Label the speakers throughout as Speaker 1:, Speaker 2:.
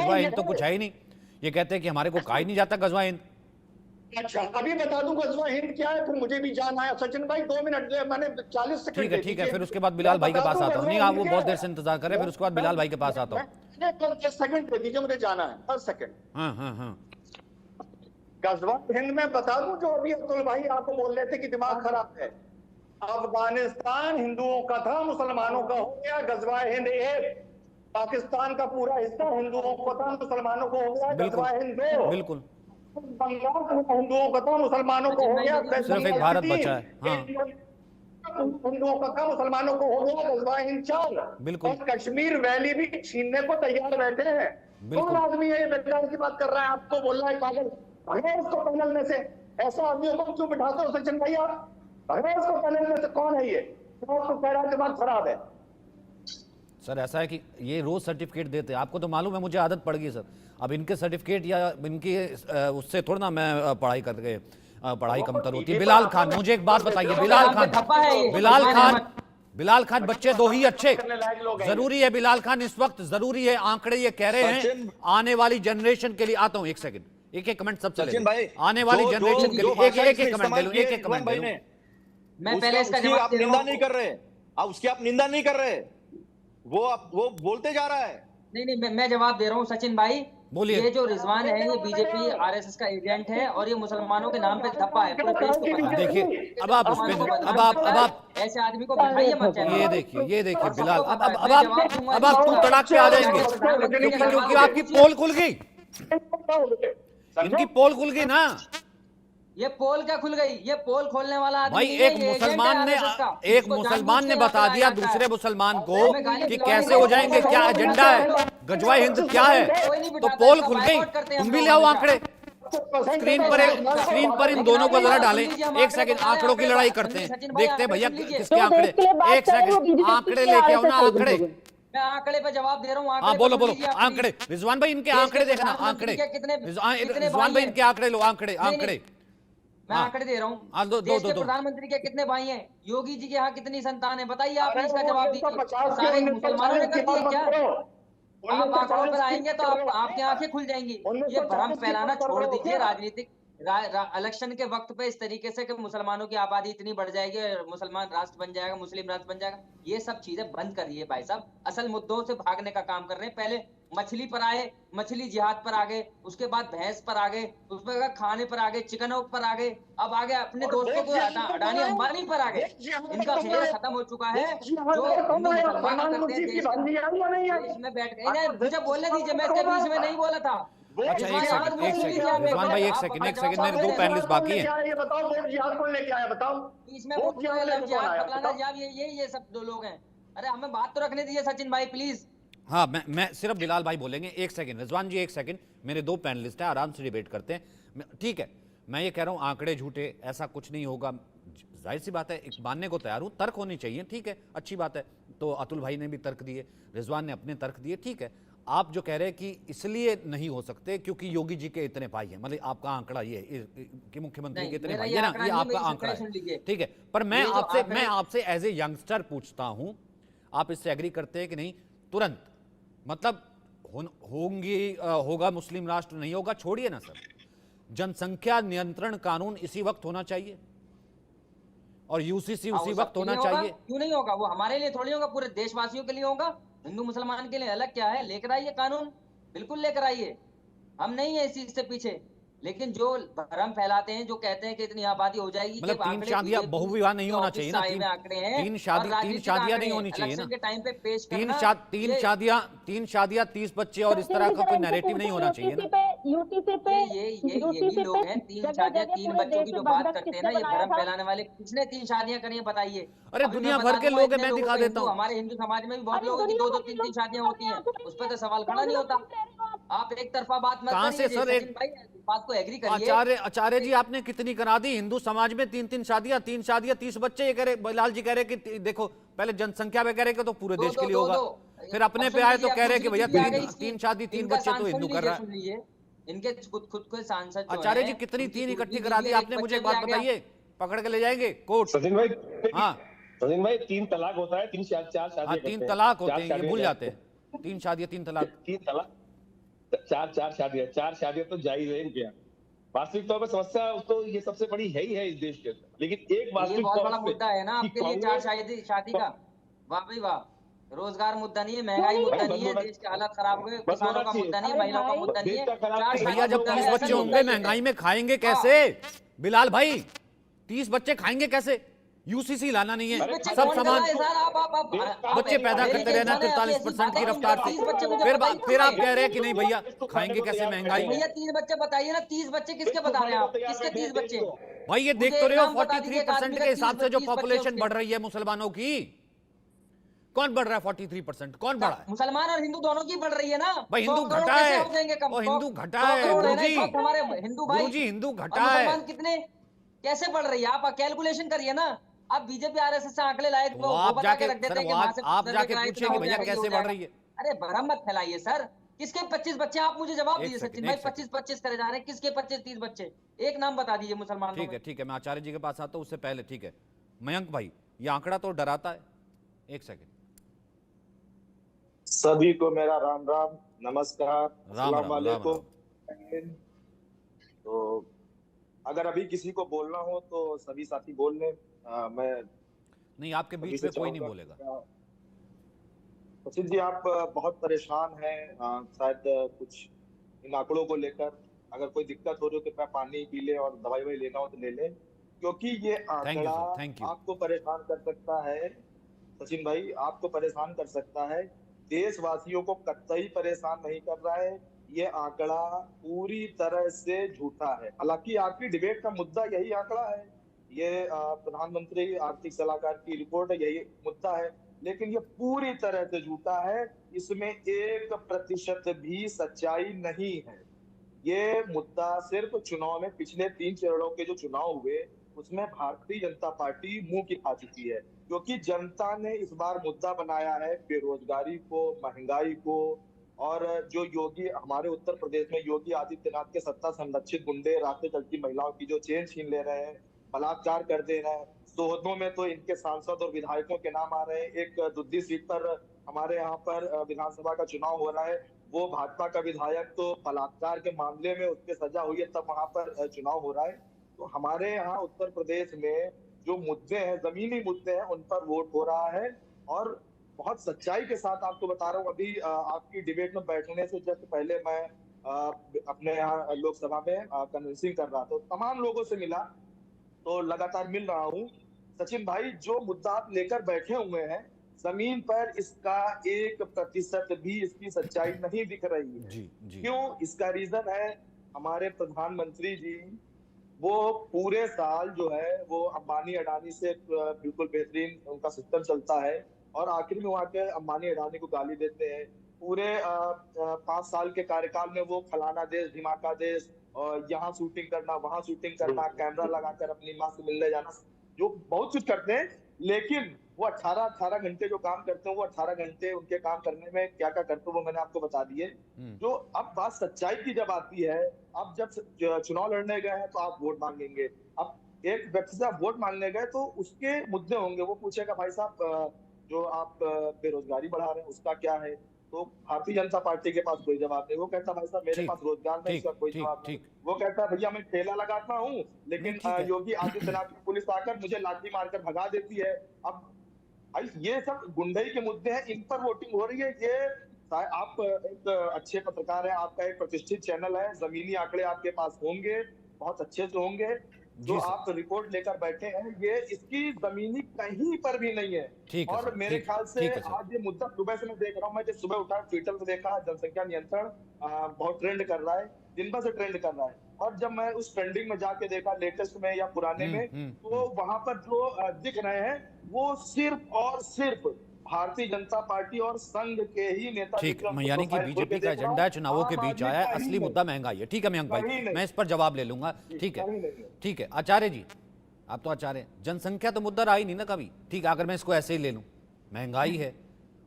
Speaker 1: गजवा हिंद तो कुछ है ही नहीं। ये कहते हैं कि हमारे को कहा ही नहीं जाता गजवा हिंद।
Speaker 2: अच्छा, अभी बता दूं गजवा हिंद क्या है, फिर मुझे भी जाना है। सचिन भाई 2 मिनट दे, मैंने 40 सेकंड दे
Speaker 1: ठीक है,
Speaker 2: दीजिए।
Speaker 1: फिर उसके बाद बिलाल भाई के पास आता हूँ। नहीं, आप वो बहुत देर से
Speaker 2: है।
Speaker 1: इंतजार करें, फिर उसके बाद बिलाल भाई के पास आता हूँ।
Speaker 2: 10 सेकंड दे दीजिए, मुझे जाना है 10 सेकंड।
Speaker 1: हाँ हाँ हाँ।
Speaker 2: गजवा हिंद में बता दूं, जो अभी अब्दुल भाई आपको बोल रहे थे कि दिमाग खराब है, अफगानिस्तान हिंदुओं का था, मुसलमानों का हो गया। गजवा हिंद एक, पाकिस्तान का पूरा हिस्सा हिंदुओं का था, मुसलमानों को हो गया।
Speaker 1: बिल्कुल
Speaker 2: गजवा हिंद दो,
Speaker 1: बिल्कुल।
Speaker 2: बंगाल पूरा हिंदुओं का था, मुसलमानों को हो गया।
Speaker 1: सिर्फ एक भारत बचा है। हाँ
Speaker 2: हिंदुओं का था, मुसलमानों को हो गया। गजवा हिंद 4।
Speaker 1: बिल्कुल
Speaker 2: और कश्मीर वैली भी छीनने को तैयार बैठे हैं। कौन आदमी है ये बेकार की बात कर रहा है, आपको बोल रहा है पागल? भगाओ उसको पैनल में से। ऐसा आदमी को क्यों बिठाते हो सचिन भाई आप? भगाओ उसको पैनल में से। कौन है ये? तो कह रहा है दिमाग खराब है।
Speaker 1: सर, ऐसा है कि ये रोज सर्टिफिकेट देते हैं, आपको तो मालूम है, मुझे आदत पड़ गई सर। अब इनके सर्टिफिकेट या इनकी उससे थोड़ा ना मैं पढ़ाई करके पढ़ाई कमतर होती है। बिलाल खान, मुझे एक बात बताइए, बिलाल खान बच्चे दो ही अच्छे जरूरी है। बिलाल खान इस वक्त जरूरी है, आंकड़े ये कह रहे हैं आने वाली जनरेशन के लिए। आता हूं एक सेकंड, एक कमेंट सब चले। आने वाली जनरेशन के लिए एक कमेंट ले लो, एक कमेंट ले लो।
Speaker 3: मैं पहले इसका जवाब
Speaker 4: आप निंदा नहीं कर रहे, आप उसकी आप निंदा नहीं कर रहे, वो बोलते जा रहा है।
Speaker 3: नहीं, मैं जवाब दे रहा हूँ सचिन भाई।
Speaker 1: बोलिए।
Speaker 3: ये जो रिजवान है ये बीजेपी आरएसएस का एजेंट है और ये मुसलमानों के नाम पे धप्पा है, पूरे देश को पता है।
Speaker 1: देखिए, अब आप उस पे अब आप
Speaker 3: ऐसे आदमी को बिठाइए मत चैनल।
Speaker 1: ये देखिए बिलाल, अब आप तू तड़ाक के आ जाएंगे क्योंकि आपकी पोल खुल गई, इनकी पोल खुल गई ना।
Speaker 3: ये पोल क्या खुल गई? ये पोल खोलने वाला आदमी
Speaker 1: भाई एक मुसलमान ने बता दिया दूसरे मुसलमान को कि कैसे हो जाएंगे, क्या एजेंडा है, गजवा हिंद क्या है, तो पोल खुल गई। तुम भी ले आओ आंकड़े स्क्रीन पर इन दोनों को जरा डालें। एक सेकंड, आंकड़ों की लड़ाई करते हैं, देखते हैं भैया किसके आंकड़े। एक सेकंड, आंकड़े लेके आओ ना, आंकड़े।
Speaker 3: मैं आंकड़े पे जवाब दे रहा हूँ।
Speaker 1: हाँ बोलो आंकड़े। रिजवान भाई इनके आंकड़े देखना, आंकड़े। रिजवान भाई इनके आंकड़े लो, आंकड़े
Speaker 3: मैं आंकड़े दे रहा हूँ। देश के प्रधानमंत्री के कितने भाई हैं? योगी जी के यहाँ कितनी संतान है? बताइए, आप इसका जवाब दीजिए। सारे मुसलमानों ने कर दिया क्या? आप आंकड़ों पर आएंगे तो आपकी आंखें खुल जाएंगी। ये भ्रम फैलाना छोड़ दीजिए। राजनीतिक इलेक्शन के वक्त पे इस तरीके से कि मुसलमानों की आबादी इतनी बढ़ जाएगी, मुसलमान राष्ट्र बन जाएगा, मुस्लिम राष्ट्र बन जाएगा, ये सब चीजें बंद करिए भाई साहब। असल मुद्दों से भागने का काम कर रहे हैं। पहले मछली पर आए, मछली जिहाद पर आ गए, उसके बाद भैंस पर आ गए, उसके बाद खाने पर आ गए, चिकन पर आ गए, अब आ गए अपने दोस्तों को अडानी अंबानी पर आ गए। इनका खेल खत्म हो चुका है। जो हिंदू मुसलमान करते हैं देश में बैठ गए। मुझे बोलने दीजिए, मैं इसके बीच में नहीं बोला था।
Speaker 1: अच्छा एक सेकंड रिजवान भाई, एक सेकंड मेरे दो पैनलिस्ट बाकी हैं।
Speaker 2: ये बताओ वोट जिहाद कौन लेके आया? बताओ।
Speaker 3: इसमें ये सब दो लोग हैं। अरे हमें बात तो रखने दीजिए सचिन भाई प्लीज।
Speaker 1: हाँ, मैं सिर्फ बिलाल भाई बोलेंगे। एक सेकंड रिजवान जी, एक सेकंड, मेरे दो पैनलिस्ट हैं, आराम से डिबेट करते हैं। ठीक है, मैं ये कह रहा हूँ आंकड़े झूठे, ऐसा कुछ नहीं होगा, जाहिर सी बात है, एक मानने को तैयार हूँ, तर्क होनी चाहिए, ठीक है, अच्छी बात है। तो अतुल भाई ने भी तर्क दिए, रिजवान ने अपने तर्क दिए, ठीक है। आप जो कह रहे हैं कि इसलिए नहीं हो सकते क्योंकि योगी जी के इतने भाई हैं, मतलब आपका आंकड़ा ये कि मुख्यमंत्री के इतने भाई है ना, ये आपका आंकड़ा है, ठीक है। पर मैं आपसे एज ए यंगस्टर पूछता हूं, आप इससे एग्री करते हैं कि नहीं? तुरंत, मतलब होगा मुस्लिम राष्ट्र, नहीं होगा छोड़िए ना सर, जनसंख्या नियंत्रण कानून इसी वक्त होना चाहिए और यूसीसी उसी वक्त होना चाहिए।
Speaker 3: क्यों नहीं होगा? वो हमारे लिए थोड़ी होगा, पूरे देशवासियों के लिए होगा। हिंदू मुसलमान के लिए अलग क्या है? लेकर आइए कानून, बिल्कुल लेकर आइए, हम नहीं है इस चीज से पीछे। लेकिन जो भ्रम फैलाते हैं, जो कहते हैं कि इतनी आबादी हो जाएगी,
Speaker 1: मतलब 3 शादियां, बहुविवाह नहीं होना चाहिए ना, 3 शादियां नहीं होनी चाहिए ना, 3 शादियां 30 बच्चे और इस तरह का कोई नैरेटिव नहीं होना चाहिए ना।
Speaker 3: यूटीसी पे ये भी लोग हैं, 3 शादियां 3 बच्चों की जो बात करते हैं ना, ये भ्रम फैलाने वाले। किसने 3 शादियां करी है बताइए?
Speaker 1: अरे दुनिया भर के लोग हैं, मैं दिखा देता हूँ।
Speaker 3: हमारे हिंदू समाज में भी बहुत लोगों की 2-2 3-3 शादियां होती हैं, उस पर तो सवाल खड़ा नहीं होता। आप एक तरफा बात मत
Speaker 1: करिए सर, एक
Speaker 3: बात को एग्री करिए।
Speaker 1: आचार्य जी, आपने कितनी करा दी हिंदू समाज में? 3 शादियां 30 बच्चे। ये कह रहे बिलाल जी, कह रहे कि देखो पहले जनसंख्या पे कह रहे कि तो पूरे देश के लिए होगा, फिर अपने पे आए तो कह रहे कि भैया 3 शादी 3 बच्चे तो हिंदू कर रहा है।
Speaker 3: इनके खुद के सांसद
Speaker 1: आचार्य जी कितनी 3 इकट्ठी करा दी आपने? मुझे एक बात बताइए, पकड़ के ले जाएंगे कोर्ट?
Speaker 5: सचिन भाई,
Speaker 1: हाँ
Speaker 5: सचिन भाई, 3 तलाक होता है, 4 शादी।
Speaker 1: 3 तलाक होते हैं, ये भूल जाते हैं। 3 शादियां 3 तलाक।
Speaker 5: 3 तलाक चार शादियां तो जायज है इनके यहाँ। वास्तविक तौर पर समस्या तो ये सबसे बड़ी है ही है इस देश के अंदर, लेकिन एक
Speaker 3: ये
Speaker 5: वास्तविक
Speaker 3: बहुत
Speaker 5: तौर
Speaker 3: बड़ा
Speaker 5: पे
Speaker 3: मुद्दा है ना
Speaker 5: कि
Speaker 3: आपके लिए, चार शादी शादी का। वाह भाई वाह, रोजगार मुद्दा नहीं है, महंगाई मुद्दा नहीं है, देश के हालात खराब हो गए,
Speaker 5: बस
Speaker 3: किसानों
Speaker 5: होना
Speaker 3: का
Speaker 5: चाहिए।
Speaker 3: मुद्दा नहीं है,
Speaker 6: अरे
Speaker 3: महिलाओं का
Speaker 6: भाई,
Speaker 3: मुद्दा नहीं है,
Speaker 5: देश का खराब
Speaker 3: चार
Speaker 5: नहीं,
Speaker 3: शादी
Speaker 1: भैया जब
Speaker 3: मुद्दा
Speaker 1: 30
Speaker 3: है,
Speaker 1: बच्चे
Speaker 3: ऐसा
Speaker 1: होंगे
Speaker 3: मुद्दा ही है।
Speaker 1: महंगाई में खाएंगे कैसे? बिलाल भाई 30 बच्चे खाएंगे कैसे? यूसीसी लाना नहीं है,
Speaker 5: अरे
Speaker 3: बच्चे
Speaker 1: सब
Speaker 3: कौन कर
Speaker 1: सामान
Speaker 3: रहा है सर? आप
Speaker 1: बच्चे पैदा
Speaker 3: मेरी
Speaker 1: करते रहना
Speaker 3: टेंशन है, आपकी ऐसी
Speaker 1: 43%
Speaker 3: बात
Speaker 1: की
Speaker 3: है कि
Speaker 1: रफ्तार
Speaker 3: 30
Speaker 1: से।
Speaker 3: बच्चे मुझे
Speaker 1: फिर
Speaker 3: बताइए
Speaker 1: फिर आप
Speaker 3: किसके?
Speaker 1: कह रहे हैं कि नहीं भैया खाएंगे कैसे महंगाई?
Speaker 3: भैया 30 बच्चे बताइए ना, 30 बच्चे किसके बता रहे हैं आप? किसके 30 बच्चे?
Speaker 1: भाई ये देख
Speaker 3: मुझे
Speaker 1: तो
Speaker 3: एक
Speaker 1: रहे हो
Speaker 3: नाम बता दीजिए, एक आदमी
Speaker 1: 43%
Speaker 3: का
Speaker 1: के हिसाब से जो
Speaker 3: 30 बच्चे
Speaker 1: पॉपुलेशन
Speaker 3: उसके।
Speaker 1: बढ़ रही है मुसलमानों की, कौन बढ़ रहा है? 43% कौन बढ़ा है?
Speaker 3: मुसलमान और हिंदू दोनों की बढ़ रही है ना।
Speaker 1: भाई
Speaker 3: 100
Speaker 1: हिंदू
Speaker 3: करोड़
Speaker 1: घटा
Speaker 3: कैसे
Speaker 1: है,
Speaker 3: हो जाएंगे कम?
Speaker 1: और
Speaker 3: 100
Speaker 1: हिंदू घटा
Speaker 3: 100
Speaker 1: है
Speaker 3: करोड़ है ना
Speaker 1: गुरुजी,
Speaker 3: इस वक्त हमारे हिंदू भाई।
Speaker 1: गुरुजी हिंदू
Speaker 3: और
Speaker 1: घटा है।
Speaker 3: मुसलमान कितने कैसे बढ़ रही है? आप कैलकुलेशन करिए ना। आप बीजेपी आरएसएस से आंकड़े लाए
Speaker 1: वो
Speaker 3: वो
Speaker 1: आप
Speaker 3: बता
Speaker 1: जाके
Speaker 3: के रख देते
Speaker 1: सर
Speaker 3: हैं कि
Speaker 1: वो
Speaker 3: वहां से
Speaker 1: आप
Speaker 3: सर्वे
Speaker 1: जाके
Speaker 3: कराए,
Speaker 1: पूछिए
Speaker 3: इतना
Speaker 1: कि
Speaker 3: हो
Speaker 1: भैया
Speaker 3: जाएगा, ये हो
Speaker 1: कैसे बढ़
Speaker 3: जाएगा।
Speaker 1: रही है।
Speaker 3: अरे भरम मत फैलाइए सर। किसके 25 बच्चे? आप मुझे जवाब
Speaker 1: एक
Speaker 3: दीजिए
Speaker 1: सेकंड,
Speaker 3: सचिन भाई,
Speaker 1: एक सेकंड।
Speaker 3: 25-25 करे जा रहे हैं। किसके 25-30 बच्चे? एक नाम बता दीजिए मुसलमानों
Speaker 1: ठीक
Speaker 3: में।
Speaker 1: है ठीक है, मैं आचार्य जी के पास आता हूं, उससे पहले ठीक है मयंक भाई, ये आंकड़ा तो डराता है। एक सेकंड।
Speaker 4: सभी को मेरा राम राम, नमस्कार,
Speaker 1: राम
Speaker 4: अस्सलाम
Speaker 1: राम
Speaker 4: वालेकुम। तो अगर अभी किसी को बोलना हो तो सभी साथी बोल लें। मैं
Speaker 1: नहीं, आपके
Speaker 4: सभी
Speaker 1: बीच
Speaker 4: से
Speaker 1: में कोई नहीं
Speaker 4: चाहूंगा
Speaker 1: बोलेगा।
Speaker 4: सचिन जी, आप बहुत परेशान हैं, शायद कुछ इन आंकड़ों को लेकर। अगर कोई दिक्कत हो रही हो कृपया पानी पी ले और दवाई ववाई लेना हो तो ले लें, क्योंकि ये
Speaker 1: थैंक यू
Speaker 4: आंकड़ा
Speaker 1: सर, थैंक यू।
Speaker 4: आपको परेशान कर सकता है। सचिन भाई, आपको परेशान कर सकता है, देशवासियों को कतई परेशान नहीं कर रहा है। ये आंकड़ा पूरी तरह से झूठा है। हालांकि आपकी डिबेट का मुद्दा यही आंकड़ा है, ये प्रधानमंत्री आर्थिक सलाहकार की रिपोर्ट है, यही मुद्दा है, लेकिन ये पूरी तरह से झूठा है। इसमें 1% भी सच्चाई नहीं है। ये मुद्दा सिर्फ चुनाव में, पिछले 3 चरणों के जो चुनाव हुए उसमें भारतीय जनता पार्टी मुंह की खा चुकी है, क्योंकि जनता ने इस बार मुद्दा बनाया है बेरोजगारी को, महंगाई को, और जो योगी हमारे उत्तर प्रदेश में योगी आदित्यनाथ के सत्ता संरक्षित गुंडे रास्ते चलती महिलाओं की जो चेन छीन ले रहे हैं, बलात्कार कर दे रहे हैं। सोहदों में तो इनके सांसद और विधायकों के नाम आ रहे हैं। एक दुद्दी सीट पर हमारे यहाँ पर विधानसभा का चुनाव हो रहा है, वो भाजपा का विधायक तो बलात्कार के मामले में उसके सजा हुई है, तब वहां पर चुनाव हो रहा है। तो हमारे यहाँ उत्तर प्रदेश में जो मुद्दे हैं, जमीनी मुद्दे हैं, उन पर वोट हो रहा है। और बहुत सच्चाई के साथ आपको बता रहा हूँ, अभी आपकी डिबेट में बैठने से जस्ट पहले मैं अपने यहाँ लोकसभा में कन्विंसिंग कर रहा था, तो तमाम लोगों से मिला, तो लगातार मिल रहा हूँ। सचिन भाई, जो मुद्दा आप लेकर बैठे हुए हैं, जमीन पर इसका 1% भी इसकी सच्चाई नहीं दिख रही है।
Speaker 1: जी।
Speaker 4: क्यों? इसका रीजन है हमारे प्रधानमंत्री जी, वो पूरे साल जो है वो अंबानी अडानी से बिल्कुल बेहतरीन उनका सिस्टम चलता है, और आखिर में वहां के अंबानी अडानी को गाली देते हैं। पूरे 5 साल के कार्यकाल में वो फलाना देश, ढिमाका देश, और यहाँ शूटिंग करना, वहां शूटिंग करना, कैमरा लगाकर अपनी माँ से मिलने जाना, जो बहुत कुछ करते हैं। लेकिन वो 18 घंटे जो काम करते हैं, वो 18 घंटे उनके काम करने में क्या क्या करते हैं वो मैंने आपको बता दिए। जो अब बात सच्चाई की जब आती है, अब जब चुनाव लड़ने गए हैं तो आप वोट मांगेंगे। अब एक व्यक्ति से आप वोट मांगने गए तो उसके मुद्दे होंगे, वो पूछेगा भाई साहब जो आप बेरोजगारी बढ़ा रहे हैं उसका क्या है? तो भारतीय जनता पार्टी के पास कोई जवाब नहीं। वो कहता भाई साहब मेरे पास रोजगार नहीं, इसका कोई जवाब नहीं। वो कहता है भैया मैं ठेला लगाता हूँ, लेकिन योगी आदित्यनाथ की पुलिस आकर मुझे लाठी मारकर भगा देती है। अब भाई ये सब गुंडई के मुद्दे हैं, इन पर वोटिंग हो रही है। ये आप एक अच्छे पत्रकार हैं, आपका एक प्रतिष्ठित चैनल है, जमीनी आंकड़े आपके पास होंगे, बहुत अच्छे से होंगे। जो आप रिपोर्ट लेकर बैठे हैं, ये इसकी जमीनी कहीं पर भी नहीं है। और मेरे ख्याल से आज ये मुद्दा सुबह से मैं देख रहा हूँ, मैं जब सुबह उठा ट्विटर पे देखा, जनसंख्या नियंत्रण बहुत ट्रेंड कर रहा है, दिन भर से ट्रेंड कर रहा है। और जब मैं उस ट्रेंडिंग में जाके देखा, लेटेस्ट में या पुराने में, तो वहां पर जो दिख रहे हैं वो सिर्फ और सिर्फ भारतीय जनता पार्टी और संघ के ही नेता।
Speaker 1: ठीक, यानी कि बीजेपी का एजेंडा है, चुनावों के बीच आया है, असली मुद्दा महंगाई है। ठीक है मयंक भाई, मैं इस पर जवाब ले लूंगा। ठीक है ठीक है। आचार्य जी, आप तो आचार्य, जनसंख्या तो मुद्दा रहा ही नहीं ना कभी। ठीक है, अगर मैं इसको ऐसे ही ले लूं, महंगाई है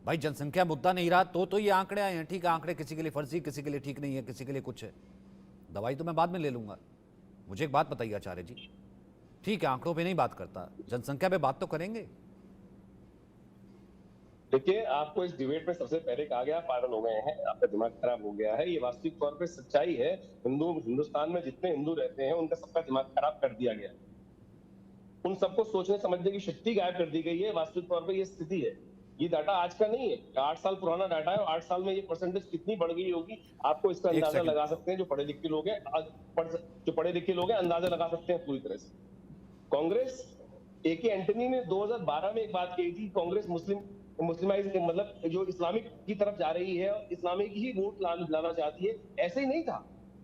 Speaker 1: भाई, जनसंख्या मुद्दा नहीं रहा तो ये आंकड़े आए हैं। ठीक है, आंकड़े किसी के लिए फर्जी, किसी के लिए ठीक नहीं है, किसी के लिए कुछ है। दवाई तो मैं बाद में ले लूंगा। मुझे एक बात बताइए आचार्य जी, ठीक है आंकड़ों पे नहीं बात करता, जनसंख्या पे बात तो करेंगे।
Speaker 5: देखिए, आपको इस डिबेट में सबसे पहले कहा गया पागल हो गए हैं, आपका दिमाग खराब हो गया है। ये वास्तविक तौर पे सच्चाई है। हिंदुस्तान में जितने हिंदू रहते हैं उनका सबका दिमाग खराब कर दिया गया। उन सबको सोचने समझने की शक्ति गायब कर दी गई है। वास्तविक तौर पे ये स्थिति है। ये डाटा आज का नहीं है, 8 साल पुराना डाटा है और 8 साल में ये परसेंटेज कितनी बढ़ गई होगी आपको इसका
Speaker 1: एक
Speaker 5: अंदाजा
Speaker 1: सेकंड।
Speaker 5: लगा सकते हैं। जो पढ़े लिखे लोग हैं जो पढ़े लिखे लोग हैं अंदाजा लगा सकते हैं पूरी तरह से। कांग्रेस, ए.के. एंटनी ने 2012 में एक बात कही थी, कांग्रेस मुस्लिमाइज मतलब जो इस्लामिक की तरफ जा रही है, इस्लामिक ही वोट लाना चाहती है। ऐसे ही नहीं था।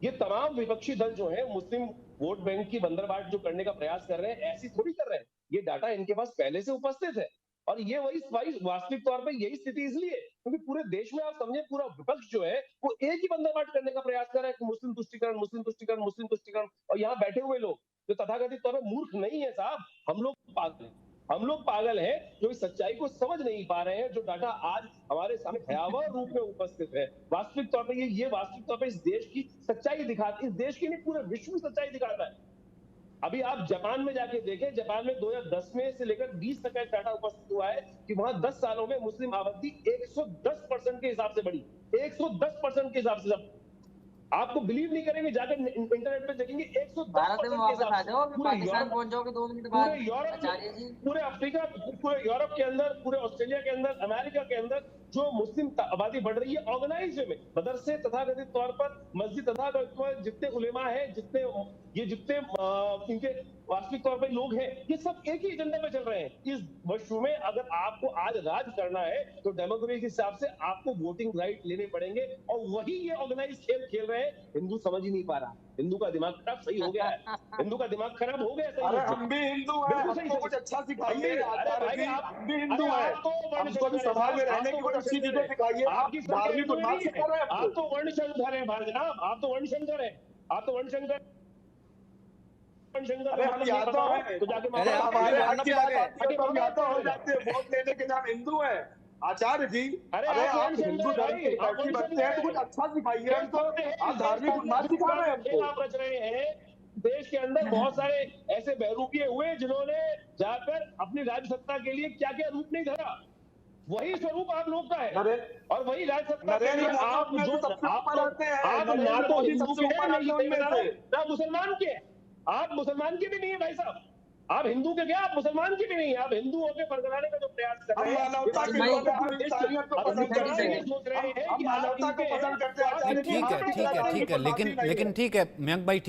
Speaker 5: ये तमाम विपक्षी दल जो है मुस्लिम वोट बैंक की बंदरबाट जो करने का प्रयास कर रहे हैं, ऐसी थोड़ी कर रहे हैं। ये डाटा इनके पास पहले से उपस्थित है और ये वही वास्तविक तौर पे यही स्थिति इसलिए क्योंकि पूरे देश में आप समझे पूरा विपक्ष जो है वो एक ही बंदरबाट करने का प्रयास कर रहा है कि मुस्लिम तुष्टीकरण, मुस्लिम तुष्टीकरण, मुस्लिम तुष्टीकरण। और यहाँ बैठे हुए लोग जो तथाकथित तौर पर मूर्ख नहीं है साहब, हम लोग पागल हैं जो इस सच्चाई को समझ नहीं पा रहे हैं। जो डाटा आज हमारे सामने भयावह रूप में उपस्थित है, वास्तविक तौर पर ये वास्तविक तौर पर इस देश की सच्चाई दिखाता है, इस देश की नहीं पूरे विश्व की सच्चाई दिखाता है। अभी आप जापान में जाके देखें, जापान में 2010 में से लेकर 20 तक का डाटा उपस्थित हुआ है कि वहां 10 सालों में मुस्लिम आबादी 110% के हिसाब से बढ़ी, 110% के हिसाब से। आपको बिलीव नहीं करेंगे, जाकर इंटरनेट पे देखेंगे 110%
Speaker 3: भारत में वापस आ जाओ,
Speaker 5: पूरे
Speaker 3: पाकिस्तान
Speaker 5: यूरोप-
Speaker 3: पहुंच जाओगे 2 मिनट बाद।
Speaker 5: पूरे यूरोप
Speaker 3: आचार्य जी,
Speaker 5: पूरे अफ्रीका, पूरे यूरोप के अंदर, पूरे ऑस्ट्रेलिया के अंदर, अमेरिका के अंदर जो मुस्लिम आबादी बढ़ रही है ऑर्गेनाइज वे में, मदरसे तथाकथित तौर पर, मस्जिद तथाकथित जितने उलेमा हैं, जितने इनके वास्तविक तौर पर लोग हैं, ये सब एक ही एजेंडा में चल रहे हैं। इस विश्व में अगर आपको आज राज करना है तो डेमोक्रेसी के हिसाब से आपको वोटिंग राइट लेने पड़ेंगे और वही ये ऑर्गेनाइज खेल रहे हैं। हिंदू समझ ही नहीं पा रहा, हिंदू का दिमाग खराब सही हो गया है, हिंदू का दिमाग खराब हो गया
Speaker 4: अरे
Speaker 5: सही।
Speaker 4: हम भी हिंदू हैं,
Speaker 5: बिल्कुल सही,
Speaker 4: हमको कुछ अच्छा सिखाइए।
Speaker 5: अरे
Speaker 4: आचार्य
Speaker 5: भाई,
Speaker 4: जी,
Speaker 5: आप
Speaker 4: हम भी हिंदू
Speaker 5: अरे
Speaker 4: हैं,
Speaker 5: आप तो वर्ण
Speaker 4: हमको भी
Speaker 5: शंकर
Speaker 4: समाज में
Speaker 5: हैं,
Speaker 4: रहने
Speaker 5: आप
Speaker 4: की
Speaker 5: तो
Speaker 4: कुछ
Speaker 5: वर्ण
Speaker 4: अच्छी
Speaker 5: शंकर
Speaker 4: चीजें
Speaker 5: हैं।
Speaker 4: सिखाइए। आप
Speaker 5: आपकी संख्या
Speaker 4: धार्मिक
Speaker 5: हिंदू
Speaker 4: उन्माद
Speaker 5: नहीं
Speaker 4: सिखा
Speaker 5: है,
Speaker 4: रहे हैं
Speaker 5: आप
Speaker 4: हमको।
Speaker 5: तो वर्ण शंकर हैं भाई जनाब, आप तो वर्ण शंकर हैं, आप तो वर्ण शंकर।
Speaker 4: अरे हम यादव हैं,
Speaker 5: तो जाके
Speaker 4: अरे हमारे हक की बात आती है तो हम यादव हो
Speaker 5: मानो।
Speaker 4: जाते हैं वोट लेने के नाम हिंदू हैं। आचार्य जी,
Speaker 5: अरे
Speaker 4: अरे
Speaker 5: आप
Speaker 4: आप
Speaker 5: वर्ण
Speaker 4: हिंदू
Speaker 5: शंकर
Speaker 4: धर्म के
Speaker 5: भाई, आप
Speaker 4: हितैषी
Speaker 5: वर्ण
Speaker 4: बनते हैं तो
Speaker 5: शंकर
Speaker 4: कुछ अच्छा सिखाइए
Speaker 5: हैं।
Speaker 4: हमको। आप
Speaker 5: इस
Speaker 4: धार्मिक
Speaker 5: देश
Speaker 4: उन्माद सिखा रहे हैं
Speaker 5: खेल
Speaker 4: हमको।
Speaker 5: आप रच रहे हैं। देश के अंदर बहुत सारे ऐसे बहरूपिये हुए जिन्होंने जाकर अपनी राज्य सत्ता के लिए क्या क्या रूप नहीं धरा, वही स्वरूप आप लोग का है और वही राज्य सत्ता के लिए
Speaker 4: नरेंद्र मोदी
Speaker 5: आप
Speaker 4: उनमें
Speaker 5: जो
Speaker 4: से सबसे
Speaker 5: आप
Speaker 4: ऊपर आते हैं।
Speaker 5: आप ना
Speaker 4: नरेंद्र
Speaker 5: तो
Speaker 4: मोदी
Speaker 5: हिंदू
Speaker 4: सबसे
Speaker 5: के हैं,
Speaker 4: ऊपर
Speaker 5: नहीं
Speaker 4: आते हैं
Speaker 5: सही
Speaker 4: उनमें
Speaker 5: बता रहा
Speaker 4: से।
Speaker 5: हूं, ना मुसलमान के। आप मुसलमान के भी नहीं है भाई साहब, आप हिंदू के क्या, आप मुसलमान की भी नहीं है। आप हिंदू होकर फरगलाने का जो प्रयास कर
Speaker 4: हम
Speaker 5: रहे हैं,
Speaker 4: मानवता
Speaker 5: ये
Speaker 4: के
Speaker 3: भाई,
Speaker 4: लोग हैं, हम
Speaker 5: पूरे देश
Speaker 4: इंसानियत को
Speaker 5: अब
Speaker 4: पसंद
Speaker 5: मुसलमान
Speaker 4: करते
Speaker 5: ये
Speaker 4: हैं।
Speaker 5: सोच रहे हैं
Speaker 4: हम
Speaker 5: कि आप
Speaker 4: मानवता को
Speaker 5: इनके
Speaker 4: पसंद
Speaker 5: हैं,
Speaker 4: करते हैं।
Speaker 5: तो आप
Speaker 4: आचार्य जी,
Speaker 1: ठीक
Speaker 4: हम
Speaker 1: है,
Speaker 4: भी
Speaker 1: ठीक है,
Speaker 4: कहते हैं
Speaker 1: ठीक
Speaker 4: कि
Speaker 1: है,
Speaker 4: उन्मादी नहीं है।
Speaker 1: लेकिन ठीक है मयंक भाई,